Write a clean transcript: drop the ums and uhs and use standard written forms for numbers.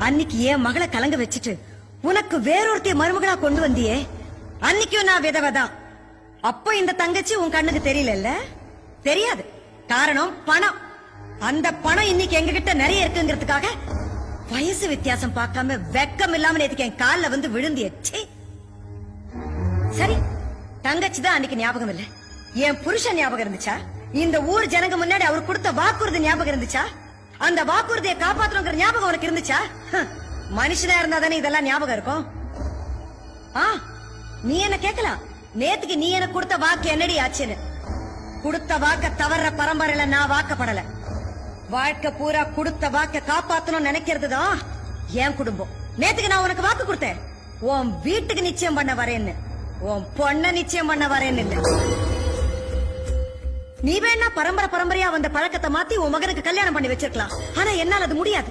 அன்னைக்கு என் மகளை கலங்க வச்சுட்டு உனக்கு வேறொருத்தைய மருமகளா கொண்டு வந்தியே, அன்னைக்கும் நான் விதவதான். அப்போ இந்த தங்கச்சி உன் கண்ணுக்கு தெரியல? தெரியாது. காரணம் பணம். அந்த பணம் இன்னைக்கு எங்க கிட்ட நிறைய இருக்குங்கிறதுக்காக வயசு வித்தியாசம் பார்க்காம வெக்கம் இல்லாம நேத்துக்கு என் கால்ல வந்து விழுந்தியே. சரி, தங்கச்சி தான் அன்னைக்கு ஞாபகம் இல்ல. என் புருஷன் ஞாபகம் இருந்துச்சா? இந்த ஊர் ஜனங்க முன்னாடி அவர் கொடுத்த வாக்குறுதி ஞாபகம் இருந்துச்சா? அந்த வாக்குறுதியை காப்பாற்றணுங்கிற ஞாபகம் உனக்கு இருந்துச்சா? மனுஷனா இருந்தா தானே இதெல்லாம் ஞாபகம் இருக்கும். நீ என்ன கேட்கலாம், நேத்துக்கு நீ எனக்கு கொடுத்த வாக்கு என்னடி ஆச்சுன்னு. கொடுத்த வாக்க தவற பரம்பரையில நான் வாக்கப்படல. வாழ்க்கை பூரா கொடுத்த வாக்க காப்பாத்தணும் நினைக்கிறதுதான் என் குடும்பம். நேத்துக்கு நான் உனக்கு வாக்கு கொடுத்தேன், உன் வீட்டுக்கு நிச்சயம் பண்ண வரேன்னு, உன் பொண்ண நிச்சயம் பண்ண வரேன்னு இல்ல. நீ வேணா பரம்பரையா வந்த பழக்கத்தை மாத்தி உன் மகனுக்கு கல்யாணம் பண்ணி வச்சிருக்கலாம். ஆனா என்னால அது முடியாது.